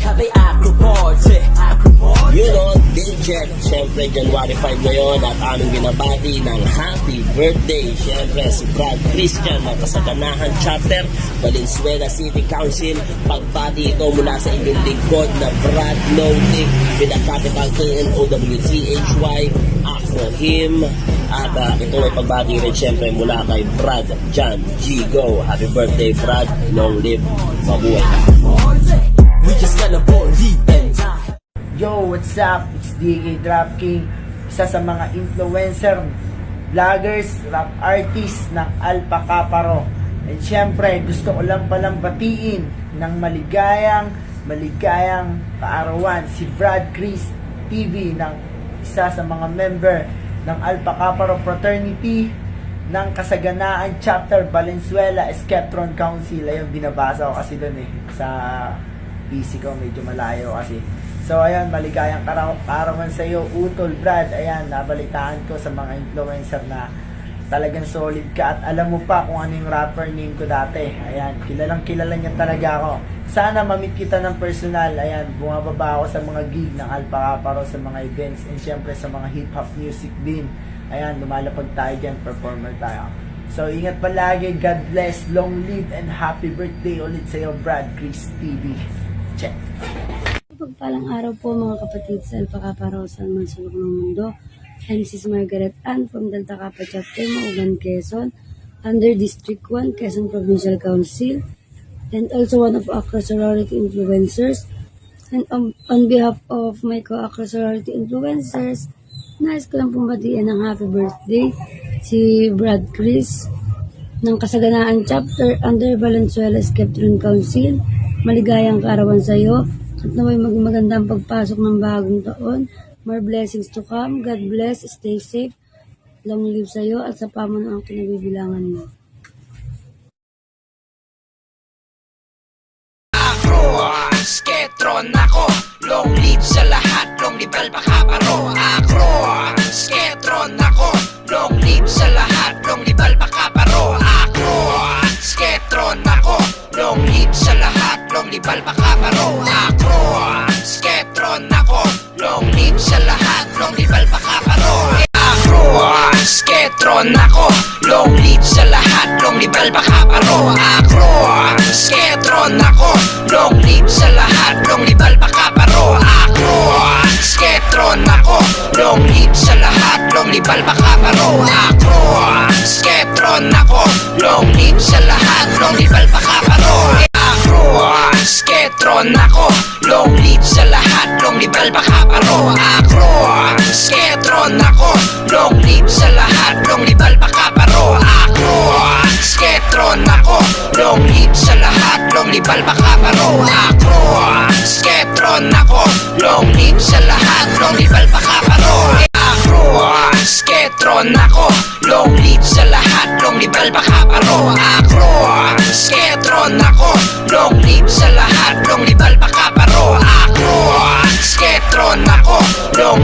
Happy Acroporte, Acroporte. You know, Digit, syempre January 5 ngayon at aming binabati ng happy birthday. Syempre si Brad Christian ng Kasaganahan Chapter, Valenzuela City Council. Pagbati ito mula sa inyong lingkod na Brad Loading with a capital KNOWTHY, for him. At ito ay pagbati rin syempre mula kay Brad John G. Go. Happy birthday Brad, long live, mabuhay ka. We just gonna believe and die. Yo, what's up? It's DK Drop King, isa sa mga influencer, vloggers, rap artists ng Alpha Kaparo. And syempre, gusto ko lang palang batiin ng maligayang kaarawan si Brad Chris TV, ng isa sa mga member ng Alpha Kaparo Fraternity ng Kasaganaan Chapter, Valenzuela, Esquetron Council. Ayun, binabasa ko kasi doon sa PC ko, medyo malayo kasi. So ayun, maligayang kaarawan sa iyo, Utol Brad. Ayan, nabalitaan ko sa mga influencer na talagang solid ka at alam mo pa kung ano yung rapper name ko dati. Ayan, kilalang kilala niya talaga ako. Sana ma-meet kita ng personal. Ayan, bumababa ako sa mga gig ng Alpha Kaparo, sa mga events, and syempre sa mga hip-hop music din. Ayan, lumalapag tayo dyan, performer tayo. So ingat palagi, God bless, long live, and happy birthday ulit sa iyo, Brad Chris TV. Check. Pagpalang araw po mga kapatid sa Alpha Kaparo sa Mansulok ng Mundo. I'm Mrs. Margaret Ann from Delta Kappa Chapter, Maugan, Quezon, under District 1, Quezon Provincial Council, and also one of Accra sorority influencers. And on behalf of my co-Accra sorority influencers, nais ko lang pong batiin ng happy birthday si Brad Chris ng Kasaganaan Chapter under Valenzuela Esquetron Council. Maligayang kaarawan sa iyo at naway magandang pagpasok ng bagong taon. More blessings to come. God bless. Stay safe. Long live sa iyo at sa pamunuan ang kinabibilangan mo. Sketron ako, long live sa lahat, long live Alpha Kaparo. Akro, sketron ako, long live sa lahat, long live Alpha Kaparo. Akro, sketron ako, long live sa lahat, long live Alpha Kaparo. Akro, sketron ako, long live sa lahat, long live Alpha Kaparo. Akro, sketron ako, long live sa lahat, long live Alpha Kaparo. Akro, sketron ako, long live sa lahat, long live Alpha Kaparo. Akro, sketron ako, long live sa lahat, long live Alpha Kaparo. Akro, sketron ako, long live sa lahat, long live Alpha Kaparo. Akro, sketron ako, long live sa lahat, long live Alpha Kaparo. Akro, sketron ako, long live sa lahat, long live Alpha Kaparo. Akro, sketron ako, long live sa lahat, long live Alpha Kaparo. Akro, sketron ako, long live sa lahat, long live Alpha Kaparo. Akro, sketron ako, long live sa lahat, long live Alpha Kaparo. Akro, sketron ako, long live sa lahat, long live Alpha Kaparo. Akro, sketron ako, long